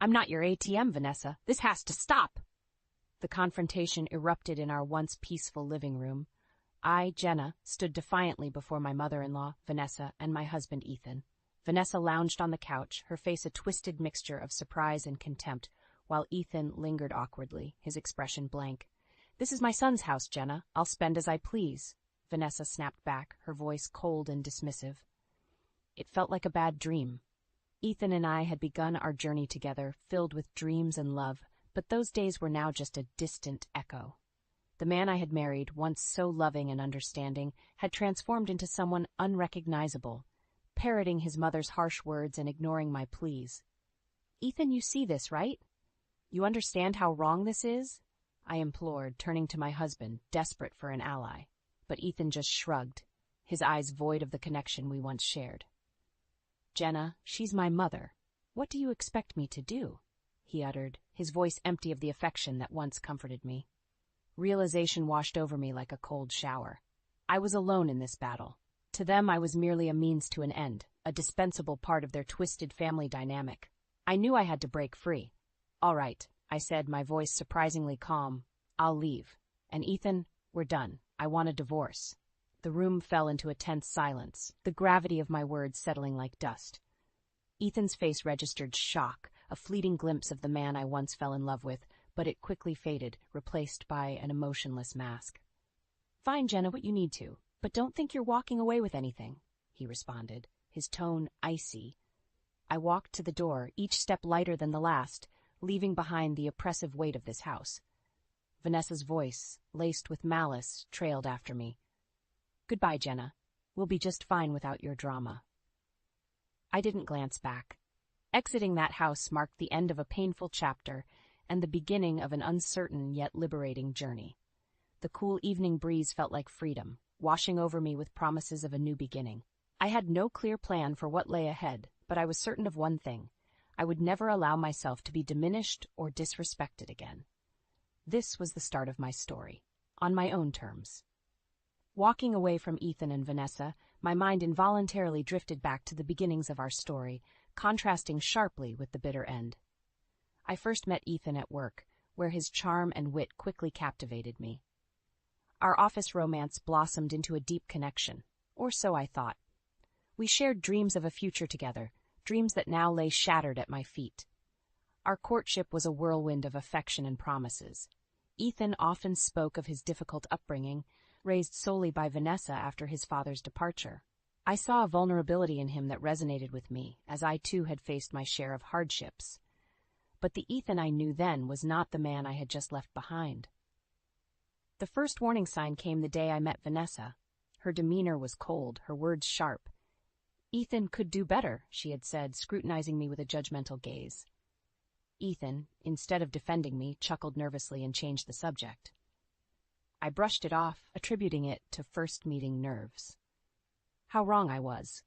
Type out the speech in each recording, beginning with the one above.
I'm not your ATM, Vanessa. This has to stop. The confrontation erupted in our once peaceful living room. I, Jenna, stood defiantly before my mother-in-law, Vanessa, and my husband, Ethan. Vanessa lounged on the couch, her face a twisted mixture of surprise and contempt, while Ethan lingered awkwardly, his expression blank. This is my son's house, Jenna. I'll spend as I please. Vanessa snapped back, her voice cold and dismissive. It felt like a bad dream. Ethan and I had begun our journey together, filled with dreams and love, but those days were now just a distant echo. The man I had married, once so loving and understanding, had transformed into someone unrecognizable, parroting his mother's harsh words and ignoring my pleas. Ethan, you see this, right? You understand how wrong this is? I implored, turning to my husband, desperate for an ally. But Ethan just shrugged, his eyes void of the connection we once shared. Jenna, she's my mother. What do you expect me to do? He uttered, his voice empty of the affection that once comforted me. Realization washed over me like a cold shower. I was alone in this battle. To them, I was merely a means to an end, a dispensable part of their twisted family dynamic. I knew I had to break free. All right, I said, my voice surprisingly calm. I'll leave. And Ethan, we're done. I want a divorce. The room fell into a tense silence, the gravity of my words settling like dust. Ethan's face registered shock, a fleeting glimpse of the man I once fell in love with, but it quickly faded, replaced by an emotionless mask. Fine, Jenna, what you need to, but don't think you're walking away with anything, he responded, his tone icy. I walked to the door, each step lighter than the last, leaving behind the oppressive weight of this house. Vanessa's voice, laced with malice, trailed after me. Goodbye, Jenna. We'll be just fine without your drama. I didn't glance back. Exiting that house marked the end of a painful chapter and the beginning of an uncertain yet liberating journey. The cool evening breeze felt like freedom, washing over me with promises of a new beginning. I had no clear plan for what lay ahead, but I was certain of one thing. I would never allow myself to be diminished or disrespected again. This was the start of my story, on my own terms. Walking away from Ethan and Vanessa, my mind involuntarily drifted back to the beginnings of our story, contrasting sharply with the bitter end. I first met Ethan at work, where his charm and wit quickly captivated me. Our office romance blossomed into a deep connection, or so I thought. We shared dreams of a future together, dreams that now lay shattered at my feet. Our courtship was a whirlwind of affection and promises. Ethan often spoke of his difficult upbringing, raised solely by Vanessa after his father's departure. I saw a vulnerability in him that resonated with me, as I too had faced my share of hardships. But the Ethan I knew then was not the man I had just left behind. The first warning sign came the day I met Vanessa. Her demeanor was cold, her words sharp. Ethan could do better, she had said, scrutinizing me with a judgmental gaze. Ethan, instead of defending me, chuckled nervously and changed the subject. I brushed it off, attributing it to first meeting nerves. How wrong I was.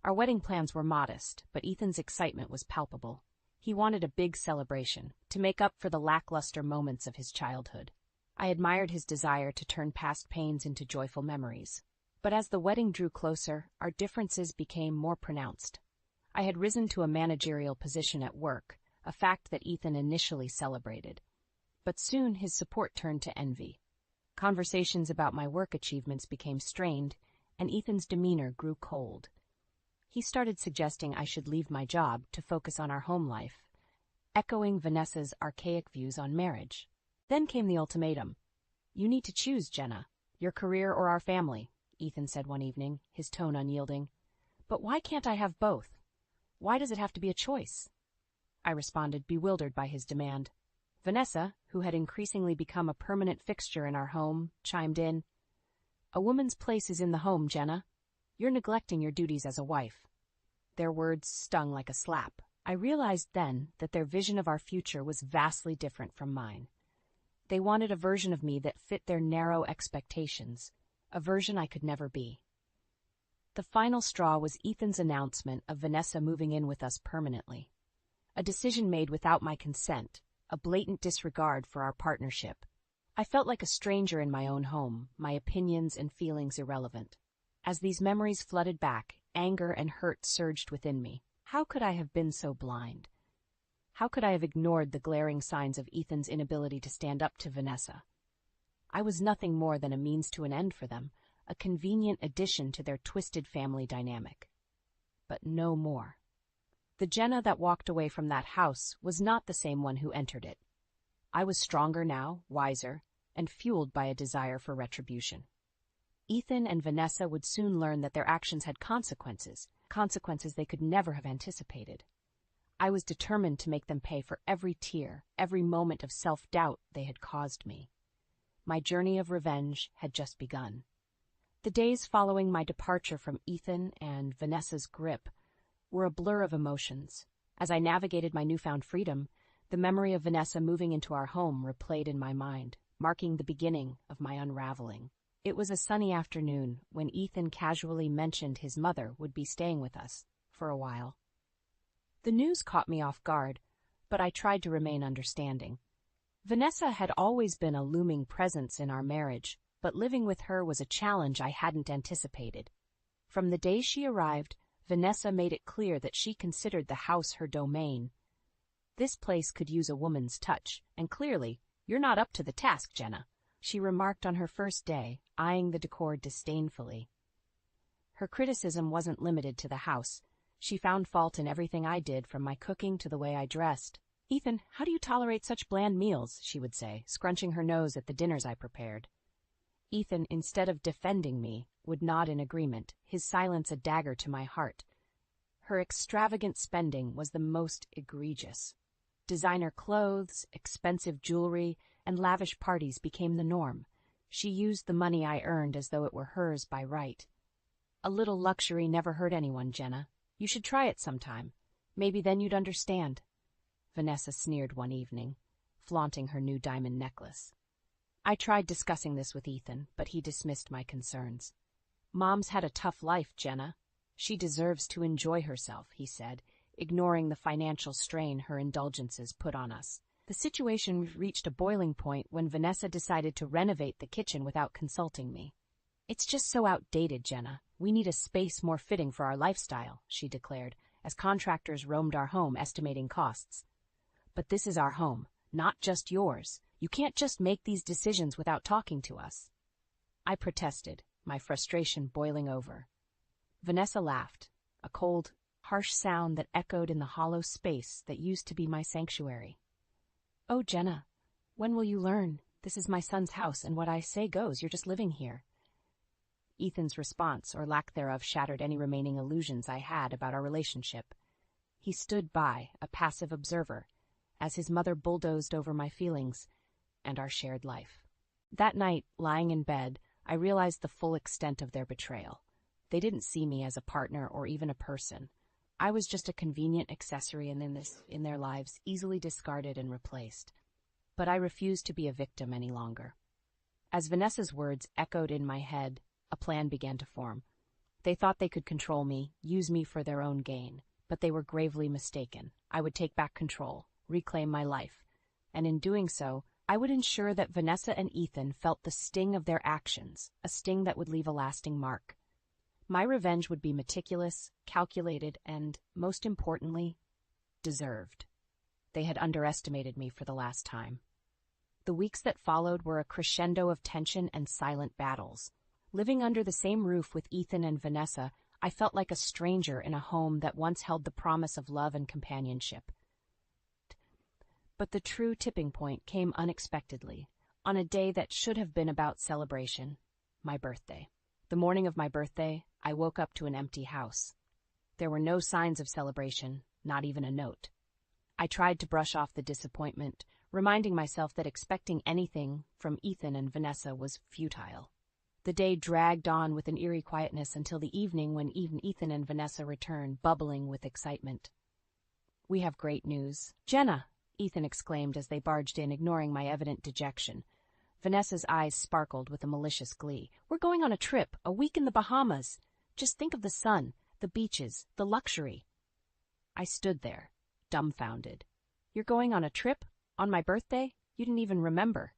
Our wedding plans were modest, but Ethan's excitement was palpable. He wanted a big celebration, to make up for the lackluster moments of his childhood. I admired his desire to turn past pains into joyful memories. But as the wedding drew closer, our differences became more pronounced. I had risen to a managerial position at work, a fact that Ethan initially celebrated. But soon his support turned to envy. Conversations about my work achievements became strained, and Ethan's demeanor grew cold. He started suggesting I should leave my job to focus on our home life, echoing Vanessa's archaic views on marriage. Then came the ultimatum. You need to choose, Jenna, your career or our family, Ethan said one evening, his tone unyielding. But why can't I have both? Why does it have to be a choice? I responded, bewildered by his demand. Vanessa, who had increasingly become a permanent fixture in our home, chimed in. A woman's place is in the home, Jenna. You're neglecting your duties as a wife. Their words stung like a slap. I realized then that their vision of our future was vastly different from mine. They wanted a version of me that fit their narrow expectations, a version I could never be. The final straw was Ethan's announcement of Vanessa moving in with us permanently. A decision made without my consent, a blatant disregard for our partnership. I felt like a stranger in my own home, my opinions and feelings irrelevant. As these memories flooded back, anger and hurt surged within me. How could I have been so blind? How could I have ignored the glaring signs of Ethan's inability to stand up to Vanessa? I was nothing more than a means to an end for them, a convenient addition to their twisted family dynamic. But no more. The Jenna that walked away from that house was not the same one who entered it. I was stronger now, wiser, and fueled by a desire for retribution. Ethan and Vanessa would soon learn that their actions had consequences they could never have anticipated. I was determined to make them pay for every tear, every moment of self-doubt they had caused me. My journey of revenge had just begun. The days following my departure from Ethan and Vanessa's grip were a blur of emotions. As I navigated my newfound freedom, the memory of Vanessa moving into our home replayed in my mind, marking the beginning of my unraveling. It was a sunny afternoon when Ethan casually mentioned his mother would be staying with us for a while. The news caught me off guard, but I tried to remain understanding. Vanessa had always been a looming presence in our marriage, but living with her was a challenge I hadn't anticipated. From the day she arrived, Vanessa made it clear that she considered the house her domain. This place could use a woman's touch, and clearly, "You're not up to the task, Jenna," she remarked on her first day, eyeing the decor disdainfully. Her criticism wasn't limited to the house. She found fault in everything I did, from my cooking to the way I dressed. "Ethan, how do you tolerate such bland meals?" she would say, scrunching her nose at the dinners I prepared. Ethan, instead of defending me, would nod in agreement, his silence a dagger to my heart. Her extravagant spending was the most egregious. Designer clothes, expensive jewelry, and lavish parties became the norm. She used the money I earned as though it were hers by right. "A little luxury never hurt anyone, Jenna. You should try it sometime. Maybe then you'd understand," Vanessa sneered one evening, flaunting her new diamond necklace. I tried discussing this with Ethan, but he dismissed my concerns. "Mom's had a tough life, Jenna. She deserves to enjoy herself," he said, ignoring the financial strain her indulgences put on us. The situation reached a boiling point when Vanessa decided to renovate the kitchen without consulting me. "It's just so outdated, Jenna. We need a space more fitting for our lifestyle," she declared, as contractors roamed our home estimating costs. "But this is our home, not just yours. You can't just make these decisions without talking to us." I protested, my frustration boiling over. Vanessa laughed, a cold, harsh sound that echoed in the hollow space that used to be my sanctuary. "Oh, Jenna, when will you learn? This is my son's house, and what I say goes. You're just living here." Ethan's response, or lack thereof, shattered any remaining illusions I had about our relationship. He stood by, a passive observer, as his mother bulldozed over my feelings and our shared life. That night, lying in bed, I realized the full extent of their betrayal. They didn't see me as a partner or even a person. I was just a convenient accessory in their lives, easily discarded and replaced. But I refused to be a victim any longer. As Vanessa's words echoed in my head, a plan began to form. They thought they could control me, use me for their own gain, but they were gravely mistaken. I would take back control, reclaim my life, and in doing so, I would ensure that Vanessa and Ethan felt the sting of their actions, a sting that would leave a lasting mark. My revenge would be meticulous, calculated, and, most importantly, deserved. They had underestimated me for the last time. The weeks that followed were a crescendo of tension and silent battles. Living under the same roof with Ethan and Vanessa, I felt like a stranger in a home that once held the promise of love and companionship. But the true tipping point came unexpectedly, on a day that should have been about celebration, my birthday. The morning of my birthday, I woke up to an empty house. There were no signs of celebration, not even a note. I tried to brush off the disappointment, reminding myself that expecting anything from Ethan and Vanessa was futile. The day dragged on with an eerie quietness until the evening when even Ethan and Vanessa returned, bubbling with excitement. "We have great news." "Jenna!" Ethan exclaimed as they barged in, ignoring my evident dejection. Vanessa's eyes sparkled with a malicious glee. "We're going on a trip, a week in the Bahamas. Just think of the sun, the beaches, the luxury." I stood there, dumbfounded. "You're going on a trip? On my birthday? You didn't even remember."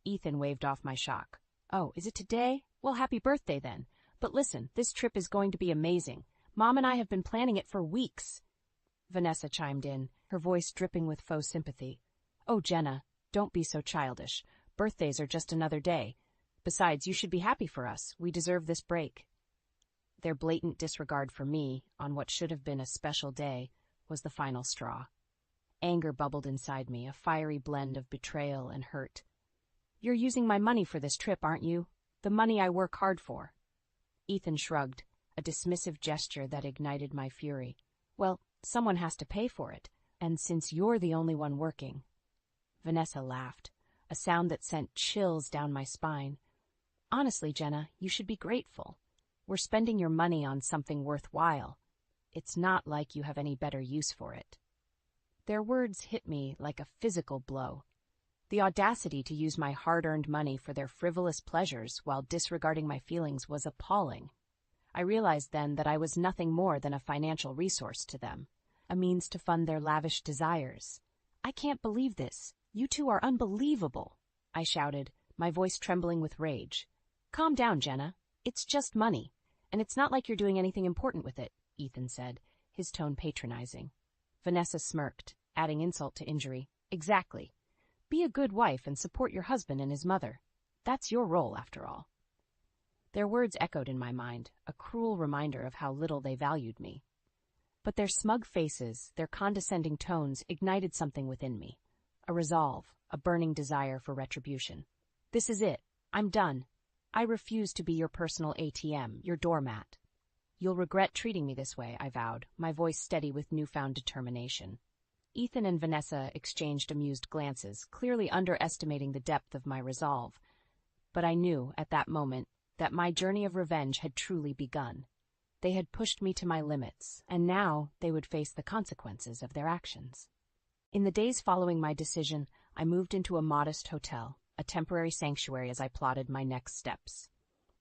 Ethan waved off my shock. "Oh, is it today? Well, happy birthday then. But listen, this trip is going to be amazing. Mom and I have been planning it for weeks." Vanessa chimed in. her voice dripping with faux sympathy. "Oh, Jenna, don't be so childish. Birthdays are just another day. Besides, you should be happy for us. We deserve this break." Their blatant disregard for me, on what should have been a special day, was the final straw. Anger bubbled inside me, a fiery blend of betrayal and hurt. "You're using my money for this trip, aren't you? The money I work hard for." Ethan shrugged, a dismissive gesture that ignited my fury. "Well, someone has to pay for it, and since you're the only one working—" Vanessa laughed, a sound that sent chills down my spine. "Honestly, Jenna, you should be grateful. We're spending your money on something worthwhile. It's not like you have any better use for it." Their words hit me like a physical blow. The audacity to use my hard-earned money for their frivolous pleasures while disregarding my feelings was appalling. I realized then that I was nothing more than a financial resource to them, a means to fund their lavish desires. "I can't believe this. You two are unbelievable," I shouted, my voice trembling with rage. "Calm down, Jenna. It's just money, and it's not like you're doing anything important with it," Ethan said, his tone patronizing. Vanessa smirked, adding insult to injury. "Exactly. Be a good wife and support your husband and his mother. That's your role, after all." Their words echoed in my mind, a cruel reminder of how little they valued me. But their smug faces, their condescending tones ignited something within me. A resolve, a burning desire for retribution. "This is it. I'm done. I refuse to be your personal ATM, your doormat." "You'll regret treating me this way," I vowed, my voice steady with newfound determination. Ethan and Vanessa exchanged amused glances, clearly underestimating the depth of my resolve. But I knew, at that moment, that my journey of revenge had truly begun. They had pushed me to my limits, and now they would face the consequences of their actions. In the days following my decision, I moved into a modest hotel, a temporary sanctuary as I plotted my next steps.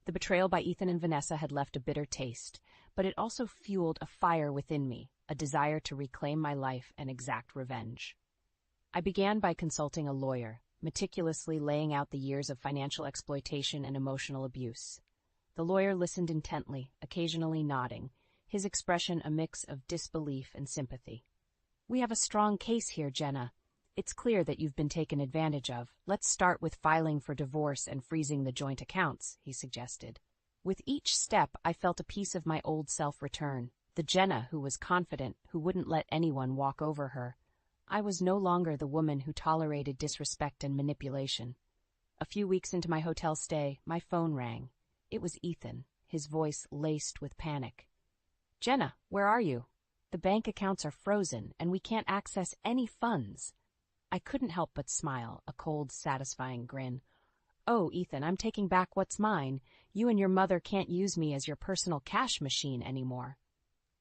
The betrayal by Ethan and Vanessa had left a bitter taste, but it also fueled a fire within me, a desire to reclaim my life and exact revenge. I began by consulting a lawyer, meticulously laying out the years of financial exploitation and emotional abuse. The lawyer listened intently, occasionally nodding, his expression a mix of disbelief and sympathy. "We have a strong case here, Jenna. It's clear that you've been taken advantage of. Let's start with filing for divorce and freezing the joint accounts," he suggested. With each step, I felt a piece of my old self return, the Jenna who was confident, who wouldn't let anyone walk over her. I was no longer the woman who tolerated disrespect and manipulation. A few weeks into my hotel stay, my phone rang. It was Ethan, his voice laced with panic. "Jenna, where are you? The bank accounts are frozen, and we can't access any funds." I couldn't help but smile, a cold, satisfying grin. "Oh, Ethan, I'm taking back what's mine. You and your mother can't use me as your personal cash machine anymore."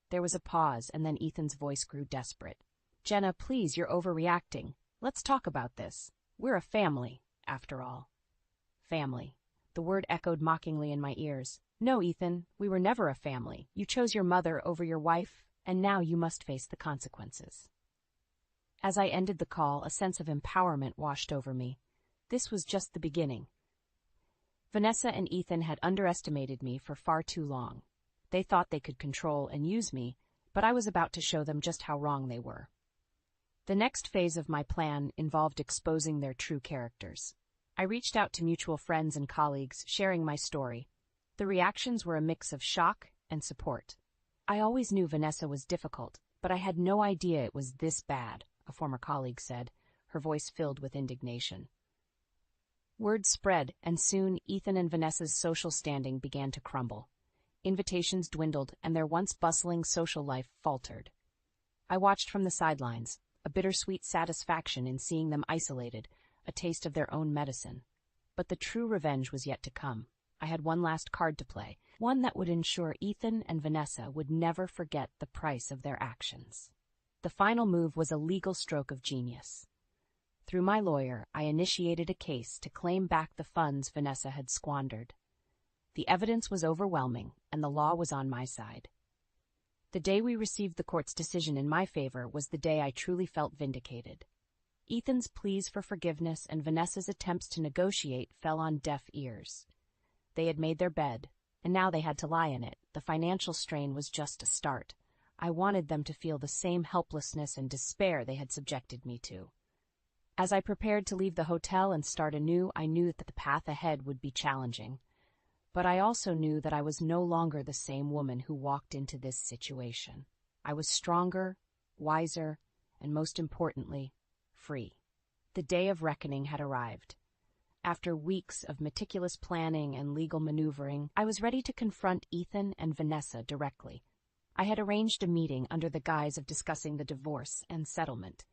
There was a pause, and then Ethan's voice grew desperate. "Jenna, please, you're overreacting. Let's talk about this. We're a family, after all." Family. The word echoed mockingly in my ears. "No, Ethan, we were never a family. You chose your mother over your wife, and now you must face the consequences." As I ended the call, a sense of empowerment washed over me. This was just the beginning. Vanessa and Ethan had underestimated me for far too long. They thought they could control and use me, but I was about to show them just how wrong they were. The next phase of my plan involved exposing their true characters. I reached out to mutual friends and colleagues, sharing my story. The reactions were a mix of shock and support. "I always knew Vanessa was difficult, but I had no idea it was this bad," a former colleague said, her voice filled with indignation. Word spread, and soon Ethan and Vanessa's social standing began to crumble. Invitations dwindled, and their once bustling social life faltered. I watched from the sidelines, a bittersweet satisfaction in seeing them isolated, a taste of their own medicine. But the true revenge was yet to come. I had one last card to play, one that would ensure Ethan and Vanessa would never forget the price of their actions. The final move was a legal stroke of genius. Through my lawyer, I initiated a case to claim back the funds Vanessa had squandered. The evidence was overwhelming, and the law was on my side. The day we received the court's decision in my favor was the day I truly felt vindicated. Ethan's pleas for forgiveness and Vanessa's attempts to negotiate fell on deaf ears. They had made their bed, and now they had to lie in it. The financial strain was just a start. I wanted them to feel the same helplessness and despair they had subjected me to. As I prepared to leave the hotel and start anew, I knew that the path ahead would be challenging. But I also knew that I was no longer the same woman who walked into this situation. I was stronger, wiser, and most importantly, free. The day of reckoning had arrived. After weeks of meticulous planning and legal maneuvering, I was ready to confront Ethan and Vanessa directly. I had arranged a meeting under the guise of discussing the divorce and settlement.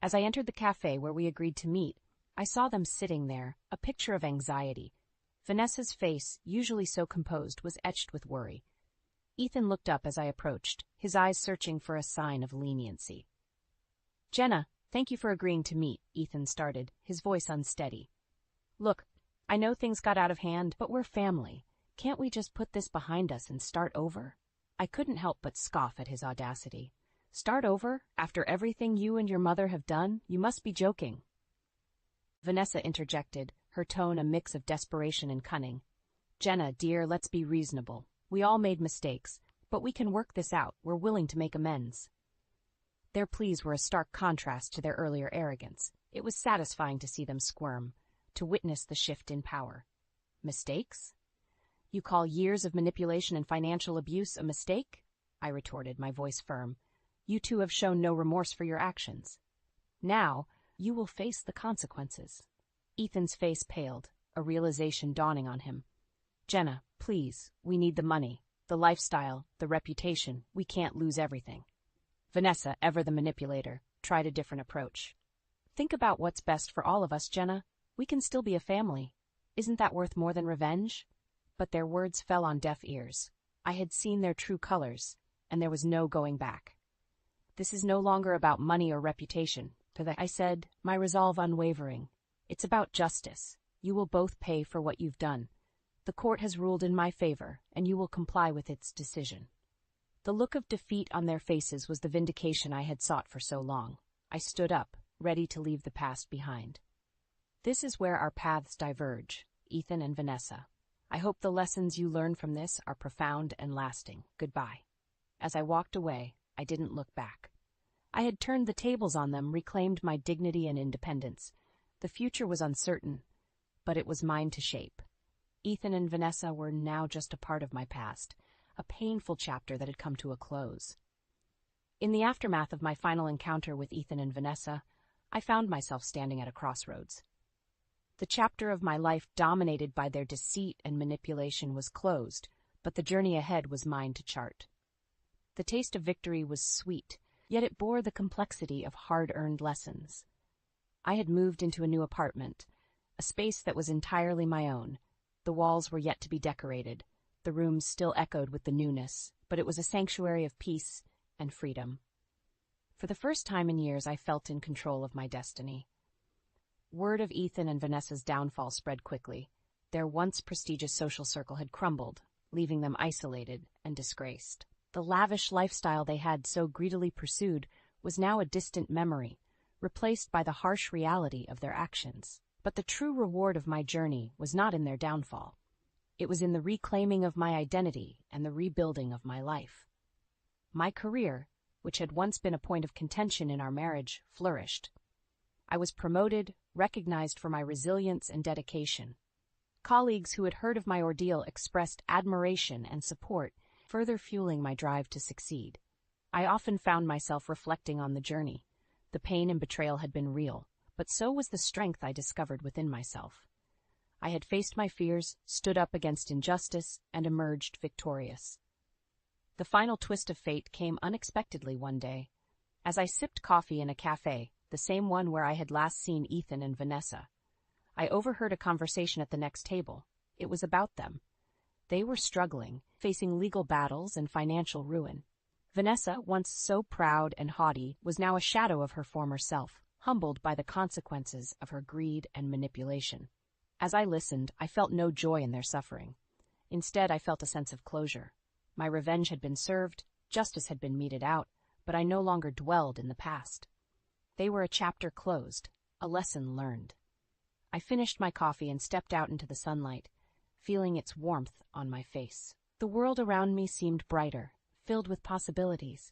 As I entered the cafe where we agreed to meet, I saw them sitting there, a picture of anxiety. Vanessa's face, usually so composed, was etched with worry. Ethan looked up as I approached, his eyes searching for a sign of leniency. "Jenna, thank you for agreeing to meet," Ethan started, his voice unsteady. "Look, I know things got out of hand, but we're family. Can't we just put this behind us and start over?" I couldn't help but scoff at his audacity. "Start over? After everything you and your mother have done? You must be joking." Vanessa interjected, her tone a mix of desperation and cunning. "Jenna, dear, let's be reasonable. We all made mistakes, but we can work this out. We're willing to make amends." Their pleas were a stark contrast to their earlier arrogance. It was satisfying to see them squirm, to witness the shift in power. "Mistakes? You call years of manipulation and financial abuse a mistake?" I retorted, my voice firm. "You two have shown no remorse for your actions. Now, you will face the consequences." Ethan's face paled, a realization dawning on him. "Jenna, please, we need the money, the lifestyle, the reputation. We can't lose everything." Vanessa, ever the manipulator, tried a different approach. "Think about what's best for all of us, Jenna. We can still be a family. Isn't that worth more than revenge?" But their words fell on deaf ears. I had seen their true colors, and there was no going back. "This is no longer about money or reputation," I said, my resolve unwavering. "It's about justice. You will both pay for what you've done. The court has ruled in my favor, and you will comply with its decision." The look of defeat on their faces was the vindication I had sought for so long. I stood up, ready to leave the past behind. "This is where our paths diverge, Ethan and Vanessa. I hope the lessons you learn from this are profound and lasting. Goodbye." As I walked away, I didn't look back. I had turned the tables on them, reclaimed my dignity and independence. The future was uncertain, but it was mine to shape. Ethan and Vanessa were now just a part of my past, a painful chapter that had come to a close. In the aftermath of my final encounter with Ethan and Vanessa, I found myself standing at a crossroads. The chapter of my life dominated by their deceit and manipulation was closed, but the journey ahead was mine to chart. The taste of victory was sweet, yet it bore the complexity of hard-earned lessons. I had moved into a new apartment, a space that was entirely my own. The walls were yet to be decorated. The rooms still echoed with the newness, but it was a sanctuary of peace and freedom. For the first time in years, I felt in control of my destiny. Word of Ethan and Vanessa's downfall spread quickly. Their once prestigious social circle had crumbled, leaving them isolated and disgraced. The lavish lifestyle they had so greedily pursued was now a distant memory, replaced by the harsh reality of their actions. But the true reward of my journey was not in their downfall. It was in the reclaiming of my identity and the rebuilding of my life. My career, which had once been a point of contention in our marriage, flourished. I was promoted, recognized for my resilience and dedication. Colleagues who had heard of my ordeal expressed admiration and support, further fueling my drive to succeed. I often found myself reflecting on the journey. The pain and betrayal had been real, but so was the strength I discovered within myself. I had faced my fears, stood up against injustice, and emerged victorious. The final twist of fate came unexpectedly one day. As I sipped coffee in a cafe, the same one where I had last seen Ethan and Vanessa, I overheard a conversation at the next table. It was about them. They were struggling, facing legal battles and financial ruin. Vanessa, once so proud and haughty, was now a shadow of her former self, humbled by the consequences of her greed and manipulation. As I listened, I felt no joy in their suffering. Instead, I felt a sense of closure. My revenge had been served, justice had been meted out, but I no longer dwelled in the past. They were a chapter closed, a lesson learned. I finished my coffee and stepped out into the sunlight, feeling its warmth on my face. The world around me seemed brighter, filled with possibilities.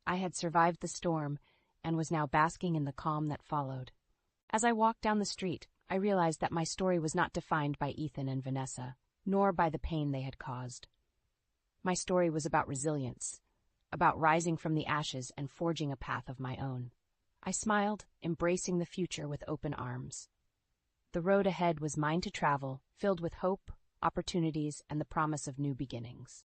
I had survived the storm and was now basking in the calm that followed. As I walked down the street, I realized that my story was not defined by Ethan and Vanessa, nor by the pain they had caused. My story was about resilience, about rising from the ashes and forging a path of my own. I smiled, embracing the future with open arms. The road ahead was mine to travel, filled with hope, opportunities, and the promise of new beginnings.